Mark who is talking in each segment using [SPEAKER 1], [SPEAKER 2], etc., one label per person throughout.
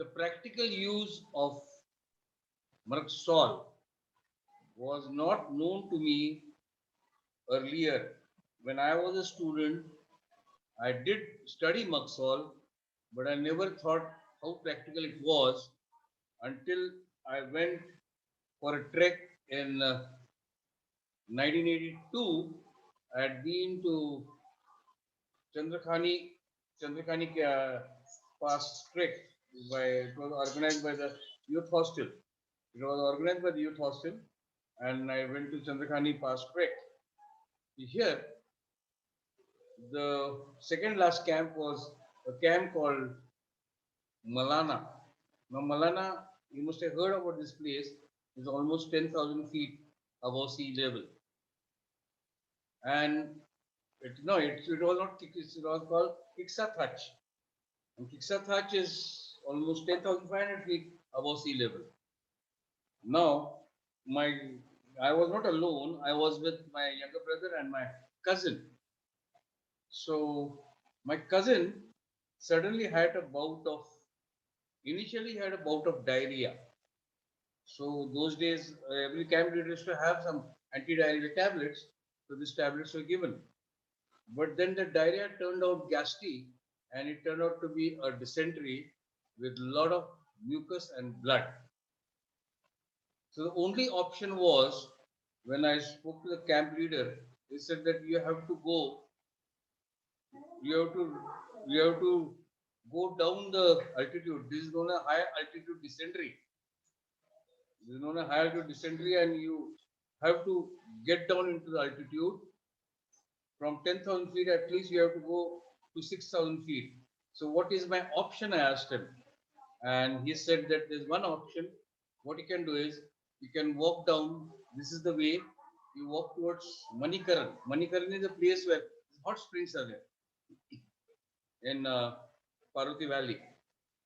[SPEAKER 1] The practical use of Marxol was not known to me earlier. When I was a student, I did study Marxol, but I never thought how practical it was until I went for a trek in 1982. I had been to Chandrakhani, Chandrakhani Pass trek. It was organized by the youth hostel. It was organized by the youth hostel, and I went to Chandrakhani Pass trek. Here, the second last camp was a camp called Malana. Now, Malana, you must have heard about this place, is almost 10,000 feet above sea level. And it was not, it was called Kiksathach. And Kiksathach is almost 10,500 feet above sea level. Now, my I was not alone. I was with my younger brother and my cousin. So my cousin suddenly had a bout of initially had a bout of diarrhea. So those days, every camp leader used to have some anti-diarrhea tablets. So these tablets were given. But then the diarrhea turned out ghastly, and it turned out to be a dysentery with a lot of mucus and blood. So the only option was when I spoke to the camp leader, he said that you have to, you have to go down the altitude. This is known as high altitude dysentery. This is known as high altitude dysentery, and you have to get down into the altitude from 10,000 feet. At least you have to go to 6,000 feet. So what is my option? I asked him, and he said that there's one option. What you can do is you can walk down. This is the way you walk towards Manikaran. Manikaran is a place where hot springs are there in Parvati Valley.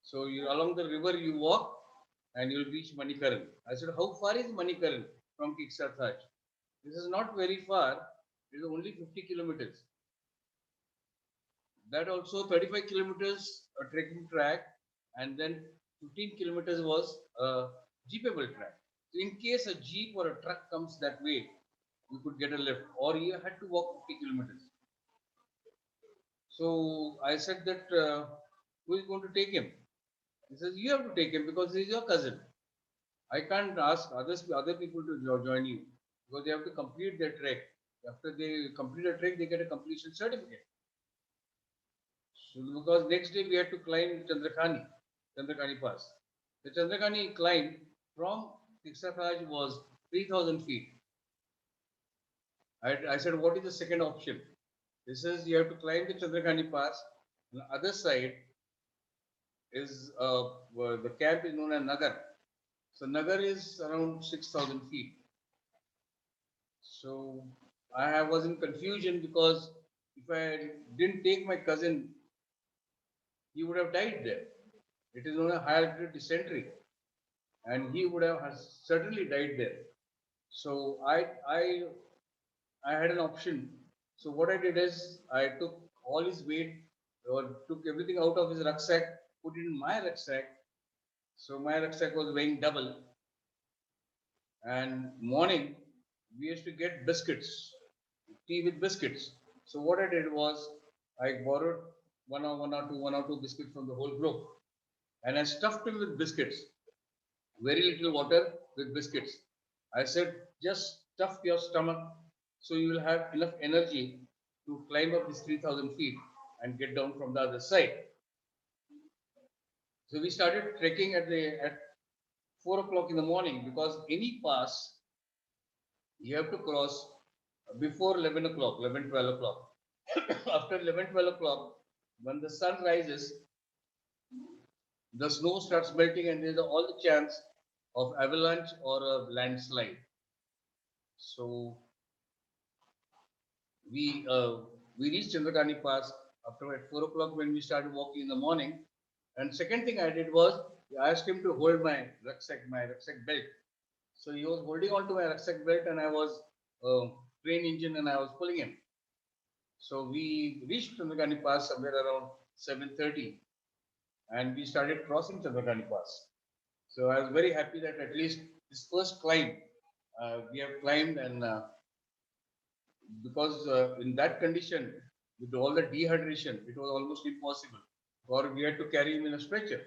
[SPEAKER 1] So you along the river you walk and you'll reach Manikaran. I said, how far is Manikaran from Kiksathaj? This is not very far. It is only 50 kilometers. That also 35 kilometers a trekking track, and then 15 kilometers was a jeepable track. So in case a jeep or a truck comes that way, you could get a lift, or you had to walk 50 kilometers. So I said that who is going to take him? He says you have to take him because he is your cousin. I can't ask other people to join you because they have to complete their trek. After they complete a trek, they get a completion certificate. So because next day we had to climb Chandrakhani Pass. The Chandrakhani climb from Tiksathaj was 3,000 feet. I said, what is the second option? This is you have to climb the Chandrakhani Pass. On the other side is the camp is known as Nagar. So Nagar is around 6,000 feet. So was in confusion because if I didn't take my cousin, he would have died there. It is known as high altitude dysentery, and he would have certainly died there. So I had an option. So what I did is I took all his weight or took everything out of his rucksack, put it in my rucksack. So my rucksack was weighing double. And morning we used to get biscuits, tea with biscuits. So what I did was I borrowed one or two biscuits from the whole group, and I stuffed him with biscuits. Very little water with biscuits. I said, just stuff your stomach so you will have enough energy to climb up these 3,000 feet and get down from the other side. So we started trekking at 4 o'clock in the morning because any pass you have to cross before 11 o'clock, 11, 12 o'clock. After 11, 12 o'clock, when the sun rises, the snow starts melting and there's all the chance of avalanche or a landslide. So we uh, we reached Chandrakhani Pass after at 4 o'clock when we started walking in the morning. And second thing I did was I asked him to hold my rucksack belt. So he was holding on to my rucksack belt, and I was train engine, and I was pulling him. So we reached Chandrakhani Pass somewhere around 7:30, and we started crossing Chandrakani Pass. So I was very happy that at least this first climb we have climbed, and because in that condition, with all the dehydration, it was almost impossible, or we had to carry him in a stretcher.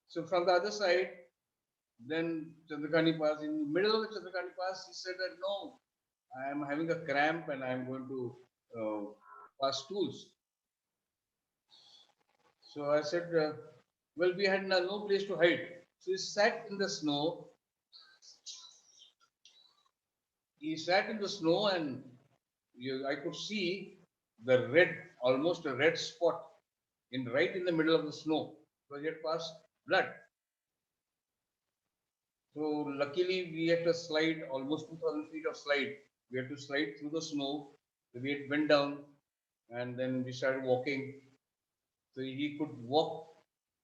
[SPEAKER 1] So from the other side, then Chandrakani Pass, in the middle of the Chandrakani Pass, he said that no, I am having a cramp and I am going to pass stools. So I said, well, we had no place to hide. So he sat in the snow. He sat in the snow, and I could see the red, almost a red spot in right in the middle of the snow because he had passed blood. So luckily we had to slide almost 2,000 feet of slide. We had to slide through the snow. So we had went down, and then we started walking. So he could walk,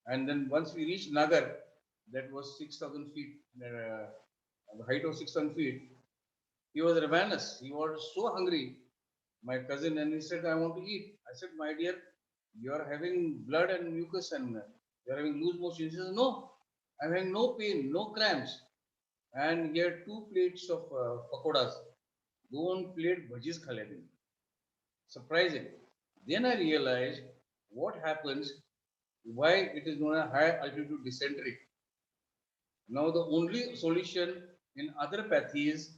[SPEAKER 1] and then once we reached Nagar, that was 6,000 feet, the height of 6,000 feet. He was ravenous. He was so hungry, my cousin, and he said, I want to eat. I said, my dear, you are having blood and mucus, and you are having loose motion. He says, no, I'm having no pain, no cramps. And he had 2 plates of pakoras. 2 plate bhajis khale din. Surprising. Then I realized what happens, why it is known as high altitude dysentery. Now the only solution in other pathies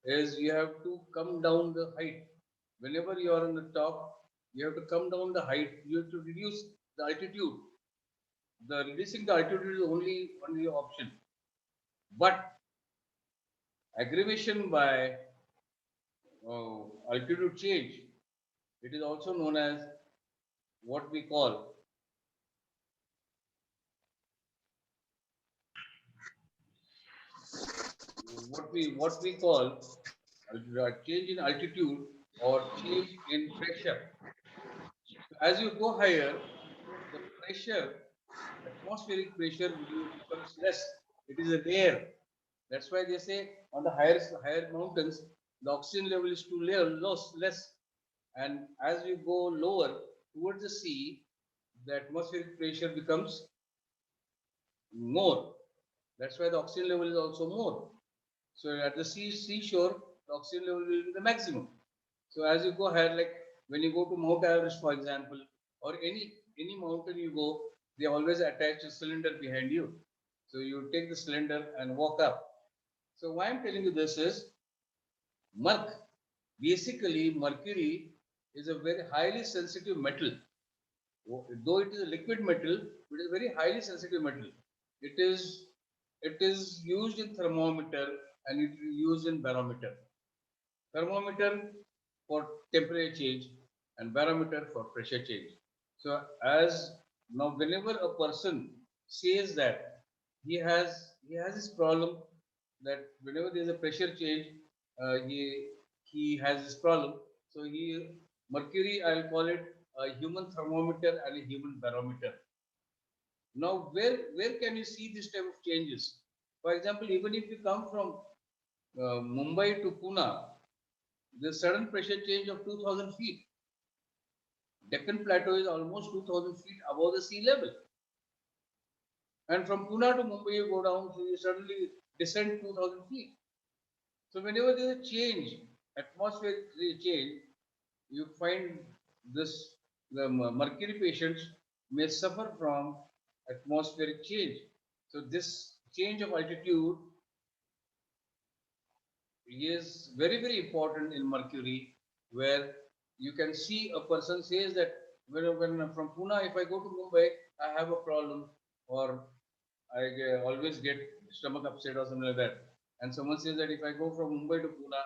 [SPEAKER 1] is you have to come down the height. Whenever you are on the top, you have to come down the height. You have to reduce the altitude. The reducing the altitude is only option. But aggravation by altitude change, it is also known as what we call what we call change in altitude or change in pressure. As you go higher, the pressure, atmospheric pressure becomes less. It is rare. That's why they say on the higher mountains, the oxygen level is too less. And as you go lower towards the sea, the atmospheric pressure becomes more. That's why the oxygen level is also more. So at the seashore, the oxygen level will be the maximum. So as you go higher, like when you go to Mount Everest, for example, or any mountain you go, they always attach a cylinder behind you. So you take the cylinder and walk up. So why I'm telling you this is, Merc, basically mercury is a very highly sensitive metal. Though it is a liquid metal, it is a very highly sensitive metal. It is used in thermometer and it is used in barometer. Thermometer for temperature change and barometer for pressure change. So as now, whenever a person says that he has this problem, that whenever there is a pressure change, he has this problem. So mercury, I'll call it a human thermometer and a human barometer. Now, where can you see this type of changes? For example, even if you come from Mumbai to Pune, the sudden pressure change of 2,000 feet. Deccan Plateau is almost 2,000 feet above the sea level. And from Pune to Mumbai, you go down, so you suddenly descend 2,000 feet. So whenever there is a change, atmospheric change, you find this, the mercury patients may suffer from atmospheric change. So this change of altitude is very, very important in mercury, where you can see a person says that when from Pune, if I go to Mumbai, I have a problem, or I always get stomach upset or something like that. And someone says that if I go from Mumbai to Pune,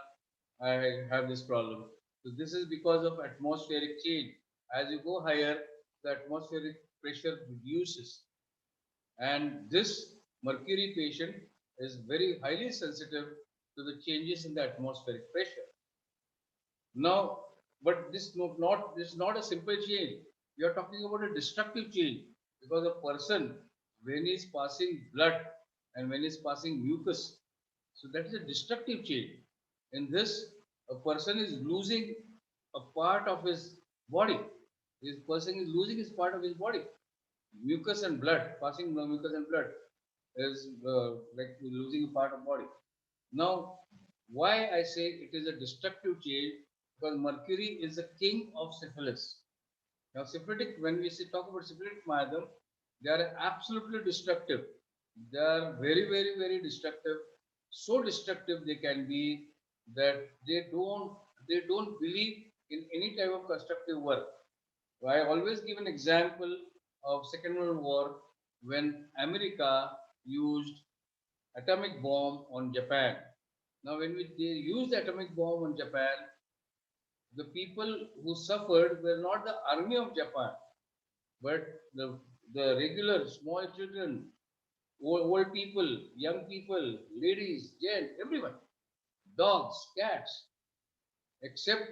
[SPEAKER 1] I have this problem. So this is because of atmospheric change. As you go higher, the atmospheric pressure reduces, and this mercury patient is very highly sensitive to the changes in the atmospheric pressure. Now, but this is not a simple change. We are talking about a destructive change, because a person, when he is passing blood and when he is passing mucus, so that is a destructive change. In this, a person is losing a part of his body. This person is losing his part of his body. mucus and blood, passing mucus and blood is like losing a part of body. Now, why I say it is a destructive change? Because Mercury is the king of syphilis. Now, syphilitic, when we talk about syphilitic Mayadam, they are absolutely destructive. They are very, very, very destructive. So destructive they can be that they don't believe in any type of constructive work. I always give an example of Second World War when America used atomic bomb on Japan. Now, when they used the atomic bomb on Japan, the people who suffered were not the army of Japan, but the regular small children, old people, young people, ladies, gents, everyone, dogs, cats, except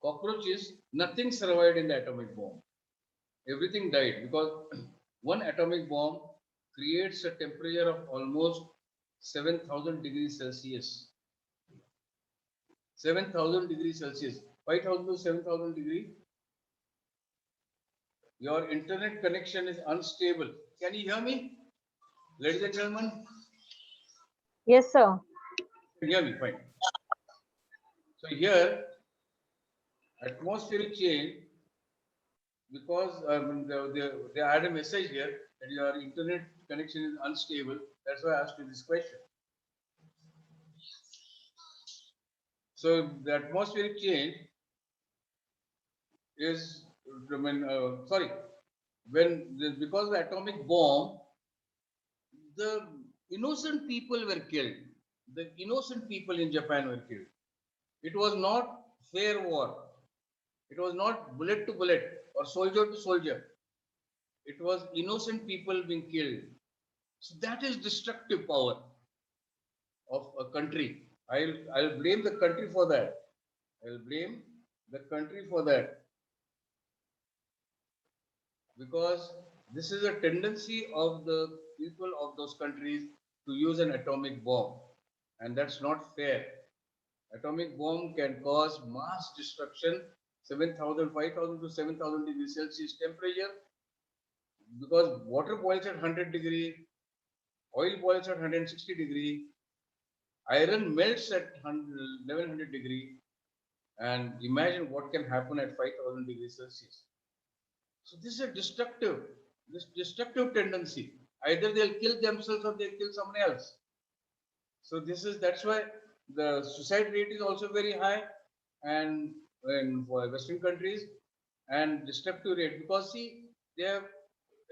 [SPEAKER 1] cockroaches, nothing survived in the atomic bomb. Everything died because one atomic bomb creates a temperature of almost 7,000 degrees Celsius. 7,000 degrees Celsius. 5,000 to 7,000 degrees. Your internet connection is unstable. Can you hear me? Ladies and gentlemen,
[SPEAKER 2] Yes, sir.
[SPEAKER 1] can you hear me? Fine. So here, atmospheric change, because they had a message here that your internet connection is unstable. That's why I asked you this question. So the atmospheric change is, sorry, because the atomic bomb, the innocent people were killed. The innocent people in Japan were killed. It was not fair war. It was not bullet to bullet or soldier to soldier. It was innocent people being killed. So that is destructive power of a country. I'll blame the country for that. I'll blame the country for that because this is a tendency of the people of those countries to use an atomic bomb, and that's not fair. Atomic bomb can cause mass destruction, 7,000, 5,000 to 7,000 degrees Celsius temperature, because water boils at 100 degree, oil boils at 160 degree, iron melts at 1100 degree, and imagine what can happen at 5,000 degrees Celsius. So this is a destructive tendency. Either they'll kill themselves or they'll kill someone else. So that's why the suicide rate is also very high, and in for Western countries, and destructive rate, because see, they have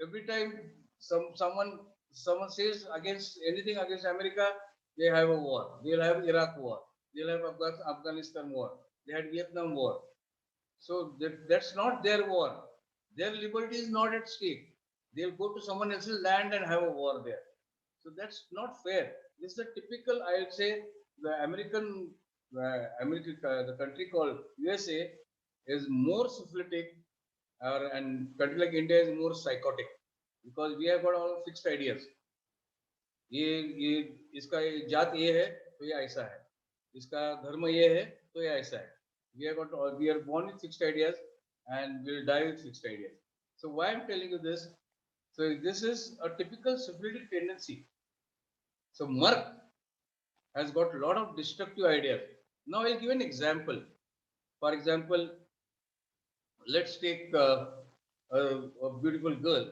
[SPEAKER 1] every time someone says against anything against America, they have a war. They'll have Iraq war. They'll have Afghanistan war. They had Vietnam war. So that's not their war. Their liberty is not at stake. They'll go to someone else's land and have a war there. So that's not fair. This is a typical, I would say, the the country called USA is more syphilitic, and country like India is more psychotic because we have got all fixed ideas. ये इसका जात ये है तो ये ऐसा है, इसका धर्म ये है तो ये ऐसा है. We are born with fixed ideas and we'll die with fixed ideas. So why I'm telling you this? So this is a typical syphilitic tendency. So Merck has got a lot of destructive ideas. Now I'll give an example. For example, let's take a beautiful girl.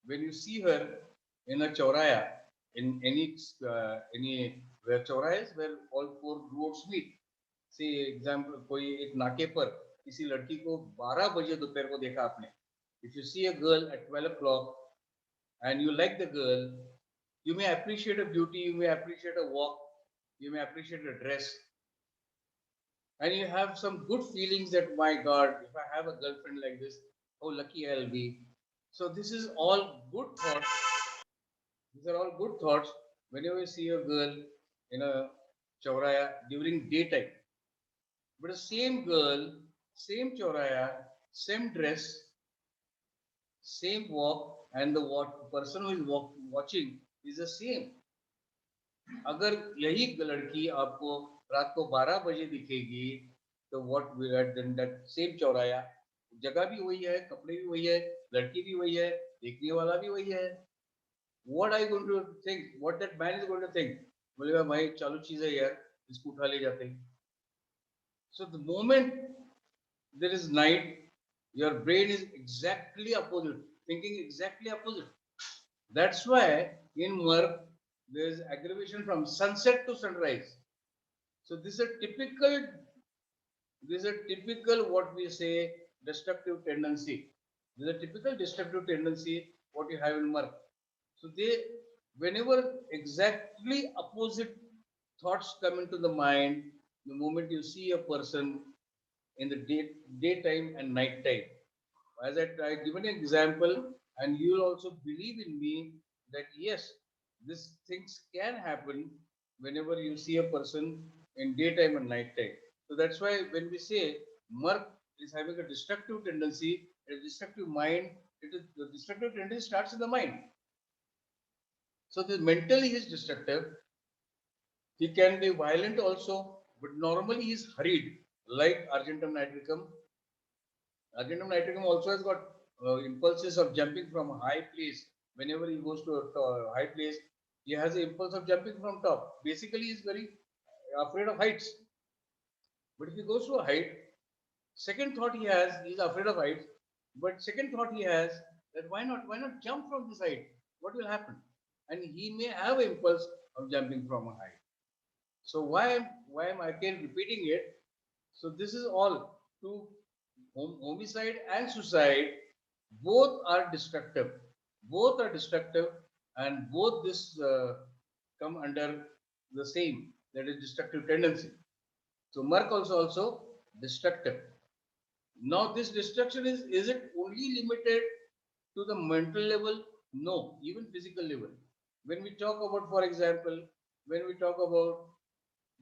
[SPEAKER 1] When you see her in a chauraya, in any where chaurayas where all four roads meet. See example, कोई एक नाके पर किसी लड़की को 12 बजे दोपहर को देखा आपने. If you see a girl at 12 o'clock and you like the girl, you may appreciate her beauty, you may appreciate her walk, you may appreciate her dress, and you have some good feelings that, my God, if I have a girlfriend like this, how lucky I'll be. So this is all good thoughts. These are all good thoughts whenever you see a girl in a chauraya during daytime. But the same girl, same chauraya, same dress, same walk, and the person who is watching is the same. अगर यही लड़की आपको रात को 12 बजे दिखेगी तो what then that same चौराया, जगह भी वही है, कपड़े भी वही है, लड़की भी वही है, देखने वाला भी वही है. What are you going to think? What that man is going to think? बोलेगा भाई चालू चीज है यार, इसको उठा ले जाते हैं. So the moment there is night, your brain is exactly opposite, thinking exactly opposite. That's why in work there is aggravation from sunset to sunrise. So this is a typical what we say destructive tendency. This is a typical destructive tendency what you have in work. So they, whenever exactly opposite thoughts come into the mind, the moment you see a person in the daytime and night time. As I given an example, and you will also believe in me that yes, these things can happen whenever you see a person in daytime and night time. So that's why when we say Merc is having a destructive tendency, a destructive mind, the destructive tendency starts in the mind. So the mentally he is destructive. He can be violent also, but normally he is hurried, like Argentum nitricum. Argentum nitricum also has got impulses of jumping from a high place. Whenever he goes to a high place, he has the impulse of jumping from top. Basically, he is very afraid of heights. But if he goes to a height, second thought he is afraid of heights. But second thought he has that why not jump from this height? What will happen? And he may have an impulse of jumping from a height. So why am I again repeating it? So this is all to homicide and suicide. Both are destructive. Both are destructive, and both this come under the same, that is destructive tendency. So Merck also destructive. Now this destruction is it only limited to the mental level? No, even physical level. When we talk about, for example, when we talk about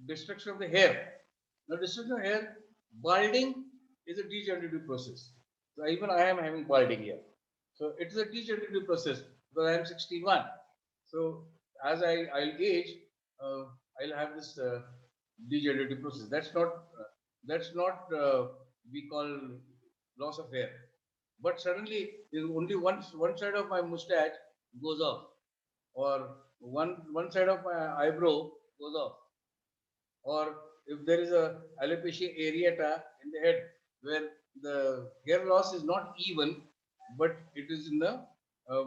[SPEAKER 1] destruction of the hair. Now, destruction of hair, balding is a degenerative process. So even I am having balding here. So it is a degenerative process because I am 61. So as I'll age, I'll have this degenerative process. That's not we call loss of hair. But suddenly, only one side of my mustache goes off, or one side of my eyebrow goes off, or if there is a alopecia areata in the head where the hair loss is not even, but it is in the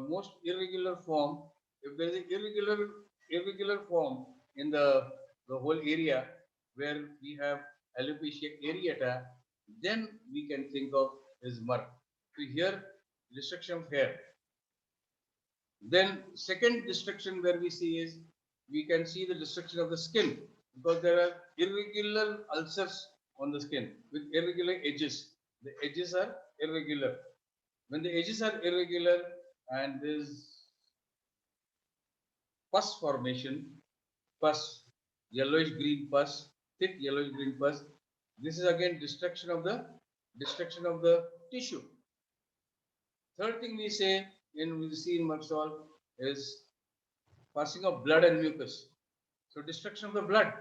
[SPEAKER 1] most irregular form. If there is an irregular form in the whole area where we have alopecia areata, then we can think of is murk. So here, destruction of hair. Then second destruction where we see is, we can see the destruction of the skin, because there are irregular ulcers on the skin with irregular edges. The edges are irregular. When the edges are irregular and there is pus formation, pus, yellowish green pus, thick yellowish green pus, this is again destruction of the tissue. Third thing we see in Marsol is passing of blood and mucus. So destruction of the blood.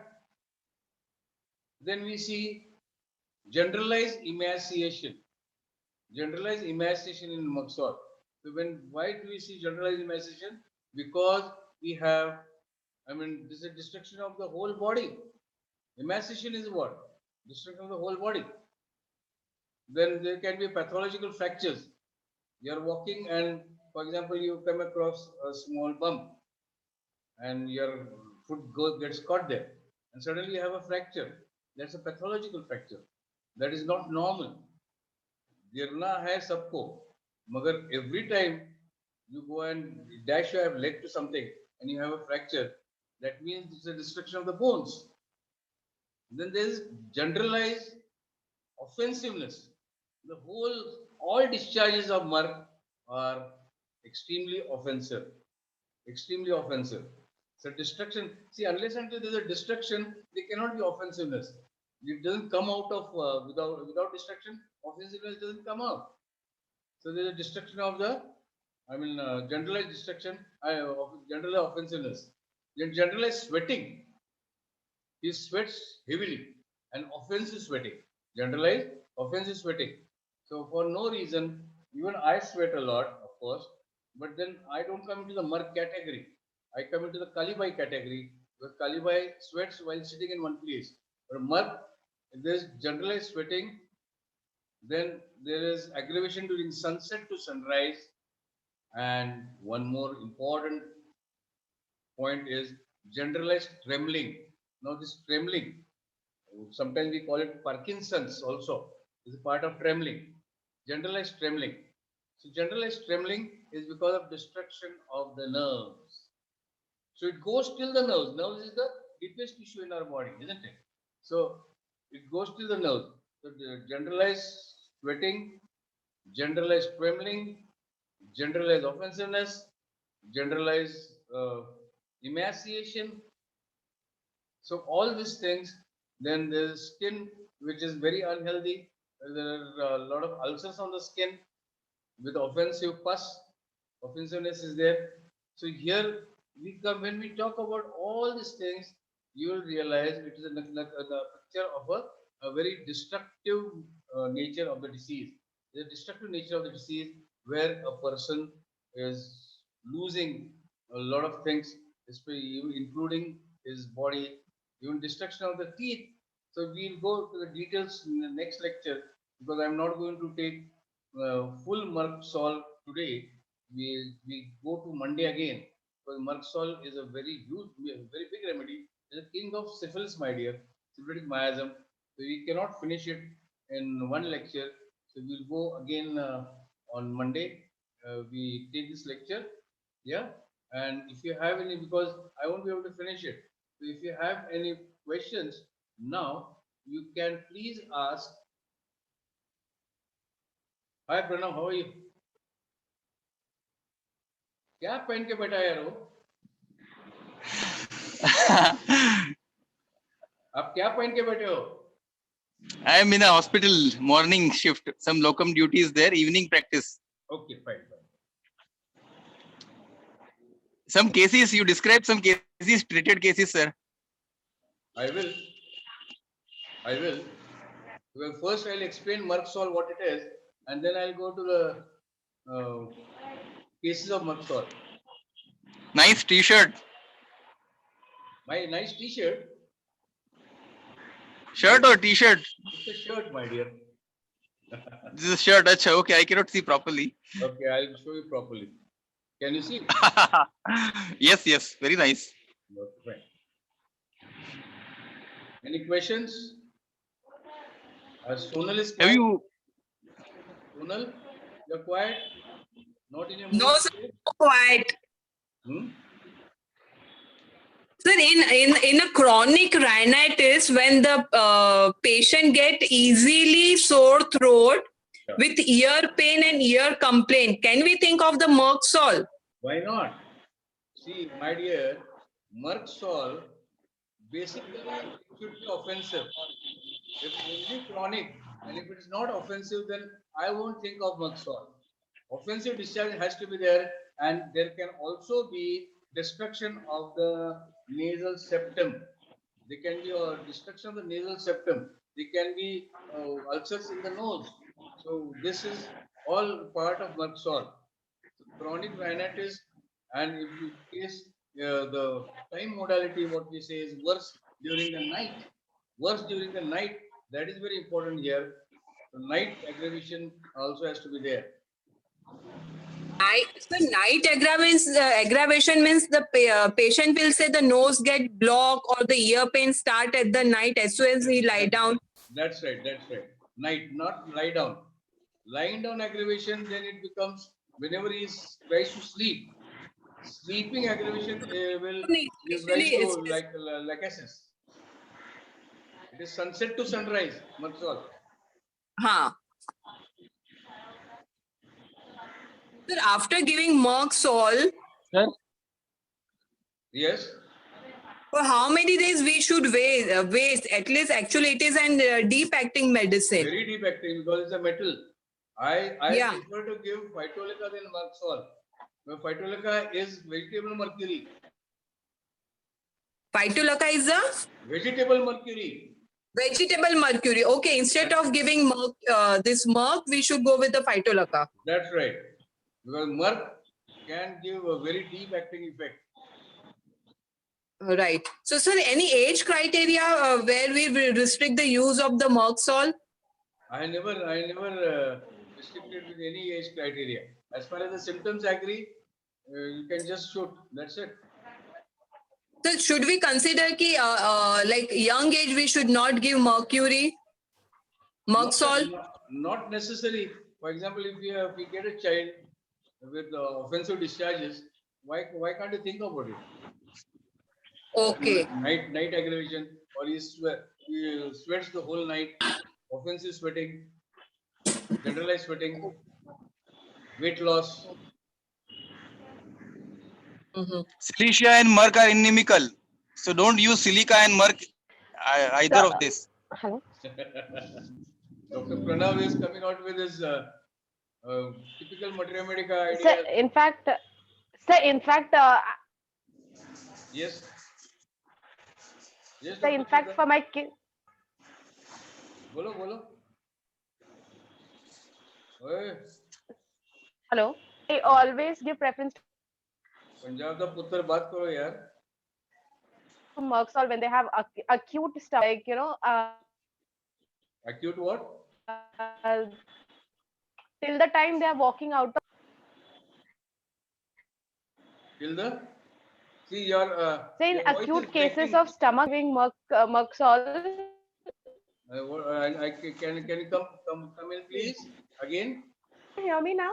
[SPEAKER 1] Then we see generalized emaciation. Generalized emaciation in Maksol. So why do we see generalized emaciation? Because we have, this is a destruction of the whole body. Emaciation is what? Destruction of the whole body. Then there can be pathological fractures. You are walking and, for example, you come across a small bump and your foot gets caught there, and suddenly you have a fracture. That's a pathological fracture. That is not normal. गिरना है सबको, मगर every time you go and dash your leg to something and you have a fracture, that means it's a destruction of the bones. Then there is generalized offensiveness. All discharges of murk are extremely offensive. Extremely offensive. So destruction, see, unless until there's a destruction, there cannot be offensiveness. It doesn't come out of without destruction, offensiveness doesn't come out. So there's a destruction of the, generalized destruction, generalized offensiveness. Then generalized sweating. He sweats heavily, and offensive sweating. Generalized offensive sweating. So for no reason, even I sweat a lot, of course, but then I don't come into the Merck category. I come into the Kalibai category, where Kalibai sweats while sitting in one place. But Merck, there's generalized sweating, then there is aggravation during sunset to sunrise, and one more important point is generalized trembling. Now, this trembling, sometimes we call it Parkinson's also, is a part of trembling. Generalized trembling. So, generalized trembling is because of destruction of the nerves. So, it goes till the nerves. Nerves is the deepest tissue in our body, isn't it? So, it goes till the nerves. So, the generalized sweating, generalized trembling, generalized offensiveness, generalized emaciation. So all these things, then the skin, which is very unhealthy. There are a lot of ulcers on the skin with offensive pus. Offensiveness is there. So here we come, when we talk about all these things, you will realize it is a picture of a very destructive nature of the disease. The destructive nature of the disease, where a person is losing a lot of things, including his body, even destruction of the teeth. So we'll go to the details in the next lecture, because I'm not going to take full Merck Sol today. We go to Monday again, because Merck Sol is a very huge, very big remedy. It's the king of syphilis, my dear, syphilitic miasm. So we cannot finish it in one lecture. So we'll go again on Monday. We take this lecture, yeah. And if you have any, because I won't be able to finish it. So if you have any questions now, you can please ask. Hi Pranav, how are you? क्या पहन के बैठा है यार वो? आप क्या पहन के बैठे हो?
[SPEAKER 3] I am in a hospital morning shift. Some locum duties there, evening practice.
[SPEAKER 1] Okay, fine.
[SPEAKER 3] Some cases, you describe some cases, treated cases, sir.
[SPEAKER 1] I will. Well, first I'll explain Merck Sol what it is, and then I'll go to the cases of Merck Sol.
[SPEAKER 3] Nice t-shirt.
[SPEAKER 1] My nice t-shirt.
[SPEAKER 3] Shirt or t-shirt?
[SPEAKER 1] It's a shirt, my dear.
[SPEAKER 3] This is a shirt. Achha, okay, I cannot see properly.
[SPEAKER 1] Okay, I'll show you properly. Can you see?
[SPEAKER 3] Yes, very nice.
[SPEAKER 1] Okay. Any questions? Sonal is quiet.
[SPEAKER 3] Have you?
[SPEAKER 1] Sonal, you're quiet. Not in your
[SPEAKER 4] No,
[SPEAKER 1] mood
[SPEAKER 4] sir,
[SPEAKER 1] today?
[SPEAKER 4] quiet.
[SPEAKER 1] Hmm?
[SPEAKER 4] Sir, in a chronic rhinitis, when the patient get easily sore throat
[SPEAKER 1] Yeah.
[SPEAKER 4] with ear pain and ear complaint, can we think of the Merck Sol?
[SPEAKER 1] Why not? See, my dear, Merck Sol, basically it should be offensive. If only chronic, and if it is not offensive, then I won't think of Merck Sol. Offensive discharge has to be there, and there can also be destruction of the nasal septum. There can be a destruction of the nasal septum. There can be ulcers in the nose. So this is all part of Merck Sol. So chronic rhinitis, and if in case the time modality, what we say is worse during the night. Worse during the night, that is very important here. The night aggravation also has to be there.
[SPEAKER 4] Night aggravation means the patient will say the nose get blocked or the ear pain start at the night as soon as he lie down.
[SPEAKER 1] That's right. Night, not lie down. Lying down aggravation, then it becomes whenever he tries to sleep. Sleeping aggravation will give rise to lachesis. It is sunset to sunrise, that's all.
[SPEAKER 4] Sir, after giving Merck Sol,
[SPEAKER 3] Sir?
[SPEAKER 1] Yes.
[SPEAKER 4] for how many days we should waste? At least, actually, it is an deep acting medicine.
[SPEAKER 1] Very deep acting because it's a metal. I
[SPEAKER 4] Yeah.
[SPEAKER 1] prefer to give Phytolacca than Merck Sol. Phytolacca is vegetable mercury.
[SPEAKER 4] Phytolacca is a
[SPEAKER 1] Vegetable mercury.
[SPEAKER 4] vegetable mercury. Okay, instead of giving Merck, this Merck, we should go with the Phytolacca.
[SPEAKER 1] That's right. Because Merck can give a very deep acting effect.
[SPEAKER 4] Right. So, sir, any age criteria where we will restrict the use of the Merck salt?
[SPEAKER 1] I never restricted with any age criteria. As far as the symptoms agree, you can just shoot. That's it.
[SPEAKER 4] So, should we consider ki like young age we should not give mercury, Merck salt?
[SPEAKER 1] Not necessary. For example, if we get a child with offensive discharges, why can't you think about it?
[SPEAKER 4] Okay.
[SPEAKER 1] Night aggravation, or he sweats the whole night, offensive sweating, generalized sweating, weight loss.
[SPEAKER 4] Mhm.
[SPEAKER 3] Silicia and Merck are inimical. So don't use silica and Merck, either of this.
[SPEAKER 2] Hello.
[SPEAKER 1] Dr. Pranav is coming out with his typical Materia Medica
[SPEAKER 2] Sir,
[SPEAKER 1] idea.
[SPEAKER 2] in fact,
[SPEAKER 1] Yes. Yes,
[SPEAKER 2] sir,
[SPEAKER 1] Dr.
[SPEAKER 2] in fact,
[SPEAKER 1] Chetan.
[SPEAKER 2] for my kid,
[SPEAKER 1] बोलो. ओए,
[SPEAKER 2] hello, I always give preference
[SPEAKER 1] Punjab का पुत्र बात करो यार.
[SPEAKER 2] to Merck salt when they have acute stuff, like,
[SPEAKER 1] Acute what?
[SPEAKER 2] till the time they are walking out of
[SPEAKER 1] Till the see your.
[SPEAKER 2] say in
[SPEAKER 1] your voice
[SPEAKER 2] acute
[SPEAKER 1] is
[SPEAKER 2] cases
[SPEAKER 1] breaking.
[SPEAKER 2] of stomach giving Merck salt.
[SPEAKER 1] Can you come in please again?
[SPEAKER 2] Can you hear me now?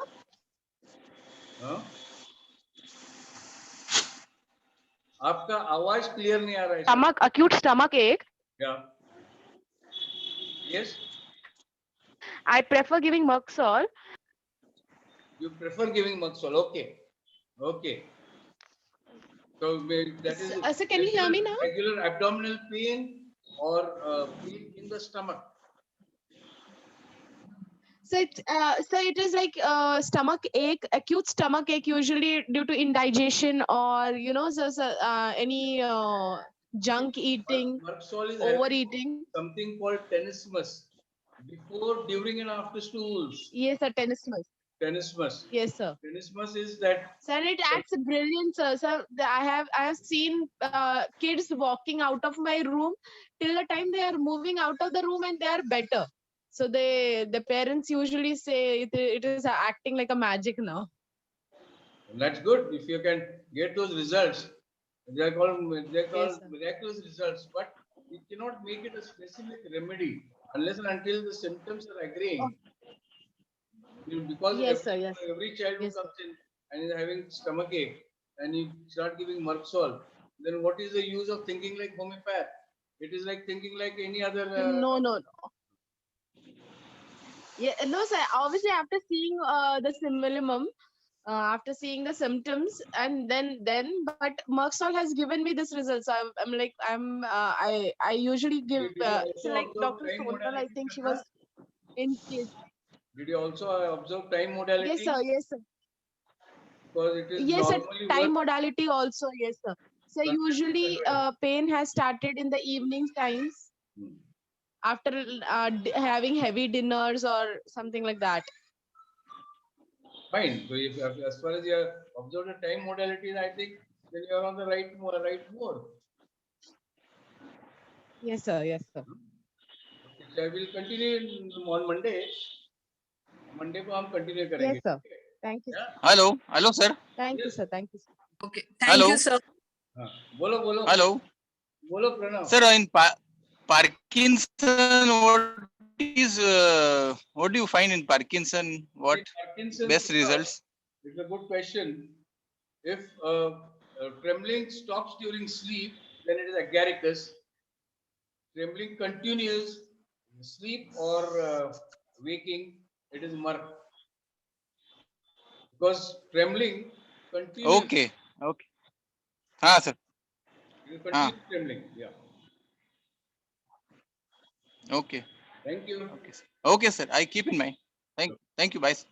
[SPEAKER 1] हाँ? आपका आवाज clear नहीं आ रहा है.
[SPEAKER 2] Stomach, acute stomach ache.
[SPEAKER 1] Yeah. Yes.
[SPEAKER 2] I prefer giving Merck salt.
[SPEAKER 1] You prefer giving Maxwell. Okay. So that is.
[SPEAKER 5] Sir, can you hear me now?
[SPEAKER 1] Regular abdominal pain or pain in the stomach.
[SPEAKER 5] So it is like stomach ache, acute stomach ache, usually due to indigestion or any junk eating,
[SPEAKER 1] Merxol is having
[SPEAKER 5] overeating.
[SPEAKER 1] something called tenesmus before, during, and after stools.
[SPEAKER 5] Yes, sir, tenesmus.
[SPEAKER 1] Tenesmus.
[SPEAKER 5] Yes, sir.
[SPEAKER 1] Tenesmus is that.
[SPEAKER 5] Sir, it acts brilliant, sir. Sir, I have seen kids walking out of my room till the time they are moving out of the room and they are better. So the parents usually say it is acting like a magic now.
[SPEAKER 1] That's good. If you can get those results, they are called
[SPEAKER 5] Yes, sir.
[SPEAKER 1] miraculous results. But we cannot make it a specific remedy unless and until the symptoms are agreeing. Because
[SPEAKER 5] Yes, sir, yes.
[SPEAKER 1] every child who
[SPEAKER 5] Yes,
[SPEAKER 1] comes in and is having stomach ache and you start giving Merxol, then what is the use of thinking like homeopath? It is like thinking like any other.
[SPEAKER 5] No. Yeah, no, sir. Obviously, after seeing the minimum, after seeing the symptoms, and then, but Merck salt has given me this result. So I usually give.
[SPEAKER 1] Did you also
[SPEAKER 5] So like
[SPEAKER 1] observe
[SPEAKER 5] Dr.
[SPEAKER 1] time
[SPEAKER 5] Sonal, I
[SPEAKER 1] modality,
[SPEAKER 5] think she
[SPEAKER 1] Krishna?
[SPEAKER 5] was in case.
[SPEAKER 1] Did you also observe time modality?
[SPEAKER 5] Yes, sir. Yes, sir.
[SPEAKER 1] Because it is
[SPEAKER 5] Yes, sir.
[SPEAKER 1] normally
[SPEAKER 5] Time
[SPEAKER 1] work-
[SPEAKER 5] modality also. Yes, sir. So
[SPEAKER 1] But-
[SPEAKER 5] usually pain has started in the evening times
[SPEAKER 1] Hmm.
[SPEAKER 5] after having heavy dinners or something like that.
[SPEAKER 1] Fine. So if as far as you have observed the time modality, I think then you are on the right mode.
[SPEAKER 5] Yes, sir. Yes, sir.
[SPEAKER 1] Okay, so I will continue on Monday. Monday को हम continue करेंगे.
[SPEAKER 5] Yes, sir. Thank you.
[SPEAKER 1] Yeah.
[SPEAKER 3] Hello, sir.
[SPEAKER 5] Thank you,
[SPEAKER 1] Yes.
[SPEAKER 5] sir. Thank you, sir.
[SPEAKER 4] Okay. Thank
[SPEAKER 3] Hello.
[SPEAKER 4] you, sir.
[SPEAKER 1] हाँ. बोलो.
[SPEAKER 3] Hello,
[SPEAKER 1] बोलो Pranav.
[SPEAKER 3] sir. In Parkinson, what do you find in Parkinson? What
[SPEAKER 1] Parkinson's
[SPEAKER 3] best results?
[SPEAKER 1] It's a good question. If trembling stops during sleep, then it is agaricus. Trembling continues sleep or waking, it is Merck. Because trembling continues.
[SPEAKER 3] Okay. हाँ sir.
[SPEAKER 1] You continue trembling. Yeah.
[SPEAKER 3] Okay.
[SPEAKER 1] Thank you.
[SPEAKER 3] Okay, sir. I keep in mind. Thank you. Bye. Sir.